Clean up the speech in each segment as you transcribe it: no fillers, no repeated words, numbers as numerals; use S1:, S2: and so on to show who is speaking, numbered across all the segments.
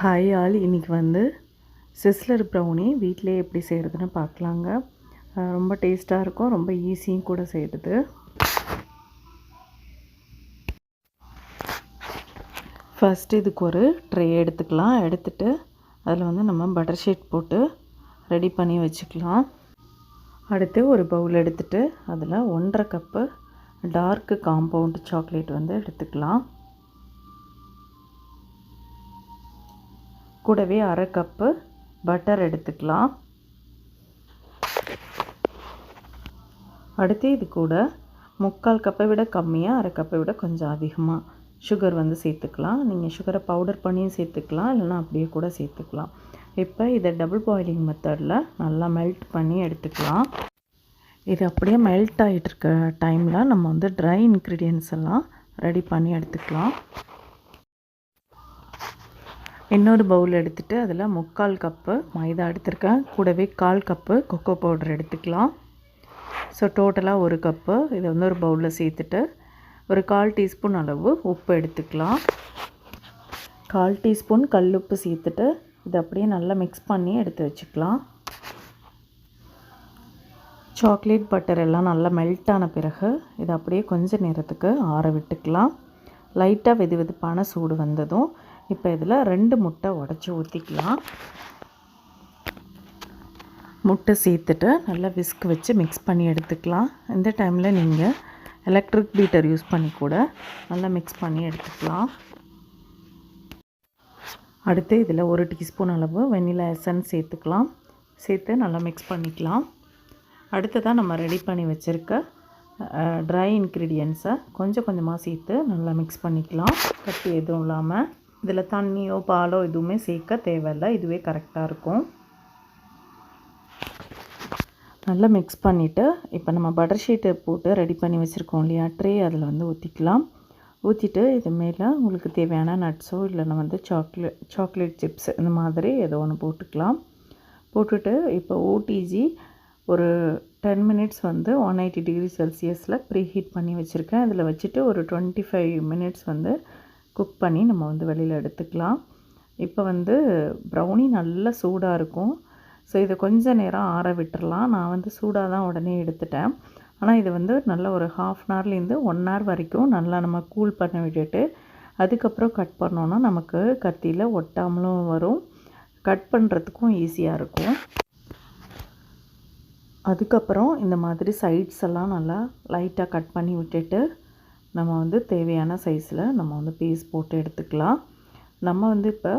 S1: Hi all, இன்றைக்கி வந்து sizzler brownie வீட்டிலே எப்படி செய்கிறதுன்னு பார்க்கலாங்க. ரொம்ப டேஸ்ட்டாக இருக்கும், ரொம்ப ஈஸியும் கூட செய்கிறது. ஃபஸ்ட்டு இதுக்கு ஒரு ட்ரே எடுத்துக்கலாம். எடுத்துகிட்டு அதில் வந்து நம்ம பட்டர் ஷீட் போட்டு ரெடி பண்ணி வச்சுக்கலாம். அடுத்து ஒரு பவுல் எடுத்துகிட்டு அதில் 1.5 கப்பு டார்க்கு காம்பவுண்ட் சாக்லேட் வந்து எடுத்துக்கலாம். கூடவே 1/2 கப்பு பட்டர் எடுத்துக்கலாம். அடுத்து இது கூட 3/4 கப்பை விட கம்மியாக 1/2 கப்பை விட கொஞ்சம் அதிகமாக சுகர் வந்து சேர்த்துக்கலாம். நீங்கள் சுகரை பவுடர் பண்ணியும் சேர்த்துக்கலாம், இல்லைனா அப்படியே கூட சேர்த்துக்கலாம். இப்போ இதை டபுள் பாயிலிங் மெத்தடில் நல்லா மெல்ட் பண்ணி எடுத்துக்கலாம். இது அப்படியே மெல்ட் ஆகிட்டு இருக்க டைமில் நம்ம வந்து ட்ரை இன்க்ரீடியன்ட்ஸ் எல்லாம் ரெடி பண்ணி எடுத்துக்கலாம். இன்னொரு பவுல் எடுத்துகிட்டு அதில் 3/4 கப்பு மைதா எடுத்துருக்கேன். கூடவே 1/4 கப்பு கொக்கோ பவுடர் எடுத்துக்கலாம். ஸோ டோட்டலாக 1 கப்பு இதை வந்து ஒரு பவுலில் சேர்த்துட்டு ஒரு 1/4 டீஸ்பூன் அளவு உப்பு எடுத்துக்கலாம். 1/4 டீஸ்பூன் கல் உப்பு சேர்த்துட்டு இதை அப்படியே நல்லா மிக்ஸ் பண்ணி எடுத்து வச்சுக்கலாம். சாக்லேட் பட்டர் எல்லாம் நல்லா மெல்ட் ஆன பிறகு இதை அப்படியே கொஞ்சம் நேரத்துக்கு ஆற விட்டுக்கலாம். லைட்டாக வெது வெதுப்பான சூடு வந்ததும் இப்போ இதில் 2 முட்டை உடச்சி ஊற்றிக்கலாம். முட்டை சேர்த்துட்டு நல்லா விஸ்க் வச்சு மிக்ஸ் பண்ணி எடுத்துக்கலாம். இந்த டைமில் நீங்கள் எலக்ட்ரிக் பீட்டர் யூஸ் பண்ணி கூட நல்லா மிக்ஸ் பண்ணி எடுத்துக்கலாம். அடுத்து இதில் 1 டீஸ்பூன் அளவு வெண்ணிலா எசன்ஸ் சேர்த்துக்கலாம். சேர்த்து நல்லா மிக்ஸ் பண்ணிக்கலாம். அடுத்ததாக நம்ம ரெடி பண்ணி வச்சுருக்க ட்ரை இன்க்ரீடியன்ட்ஸை கொஞ்சம் கொஞ்சமாக சேர்த்து நல்லா மிக்ஸ் பண்ணிக்கலாம். கட்டி எதுவும் இல்லாமல். இதில் தண்ணியோ பாலோ எதுவுமே சேர்க்க தேவையில்லை, இதுவே கரெக்டாக இருக்கும். நல்லா மிக்ஸ் பண்ணிவிட்டு இப்போ நம்ம பட்டர் ஷீட்டை போட்டு ரெடி பண்ணி வச்சுருக்கோம் இல்லையா ட்ரே, அதில் வந்து ஊற்றிக்கலாம். ஊற்றிட்டு இது மேலே உங்களுக்கு தேவையான நட்ஸோ இல்லைன்னா வந்து சாக்லேட் சிப்ஸ் இந்த மாதிரி ஏதோ ஒன்று போட்டுக்கலாம். போட்டுட்டு இப்போ ஓடிஜி ஒரு 10 மினிட்ஸ் வந்து 180 டிகிரி செல்சியஸில் ப்ரீ ஹீட் பண்ணி வச்சுருக்கேன். அதில் வச்சுட்டு ஒரு 25 மினிட்ஸ் வந்து குக் பண்ணி நம்ம வந்து வெளியில் எடுத்துக்கலாம். இப்போ வந்து ப்ரௌனி நல்லா சூடாக இருக்கும். ஸோ இதை கொஞ்சம் நேரம் ஆற விட்டுறலாம். நான் வந்து சூடாக தான் உடனே எடுத்துட்டேன். ஆனால் இது வந்து நல்லா ஒரு 1/2 ஹவர்லேருந்து 1 ஹவர் வரைக்கும் நல்லா நம்ம கூல் பண்ண விட்டுட்டு அதுக்கப்புறம் கட் பண்ணோன்னா நமக்கு கத்தியில் ஒட்டாமலும் வரும், கட் பண்ணுறதுக்கும் ஈஸியாக இருக்கும். அதுக்கப்புறம் இந்த மாதிரி சைட்ஸ் எல்லாம் நல்லா லைட்டாக கட் பண்ணி விட்டுட்டு நம்ம வந்து தேவையான சைஸில் நம்ம வந்து பீஸ் போட்டு எடுத்துக்கலாம். நம்ம வந்து இப்போ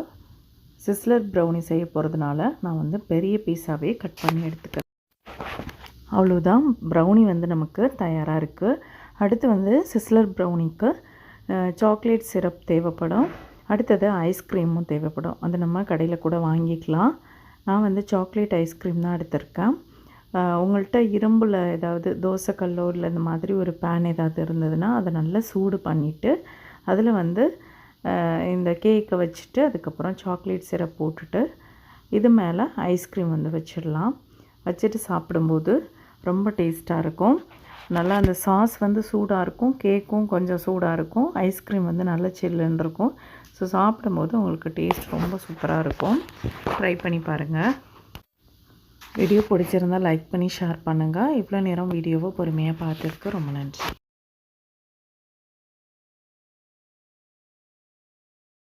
S1: சிஸ்லர் ப்ரௌனி செய்ய போகிறதுனால நான் வந்து பெரிய பீஸாகவே கட் பண்ணி எடுத்துக்கிறேன். அவ்வளோதான், ப்ரௌனி வந்து நமக்கு தயாராக இருக்குது. அடுத்து வந்து சிஸ்லர் ப்ரௌனிக்கு சாக்லேட் சிரப் தேவைப்படும். அடுத்தது ஐஸ்கிரீமும் தேவைப்படும். அது நம்ம கடையில் கூட வாங்கிக்கலாம். நான் வந்து சாக்லேட் ஐஸ்கிரீம் தான் எடுத்திருக்கேன். உங்கள்கிட்ட இரும்பில் ஏதாவது தோசைக்கல்லோ இல்லை இந்த மாதிரி ஒரு பேன் ஏதாவது இருந்ததுன்னா அதை நல்லா சூடு பண்ணிவிட்டு அதில் வந்து இந்த கேக்கை வச்சுட்டு அதுக்கப்புறம் சாக்லேட் சிரப் போட்டுட்டு இது மேலே ஐஸ்கிரீம் வந்து வச்சிடலாம். வச்சுட்டு சாப்பிடும்போது ரொம்ப டேஸ்ட்டாக இருக்கும். நல்லா அந்த சாஸ் வந்து சூடாக இருக்கும், கேக்கும் கொஞ்சம் சூடாக இருக்கும், ஐஸ்கிரீம் வந்து நல்லா சில்லுன்னு இருக்கும். ஸோ சாப்பிடும்போது உங்களுக்கு டேஸ்ட் ரொம்ப சூப்பராக இருக்கும். ட்ரை பண்ணி பாருங்கள். வீடியோ பிடிச்சிருந்தால் லைக் பண்ணி ஷேர் பண்ணுங்கள். இவ்வளோ நேரம் வீடியோவை பொறுமையாக பார்த்ததுக்கு ரொம்ப நன்றி.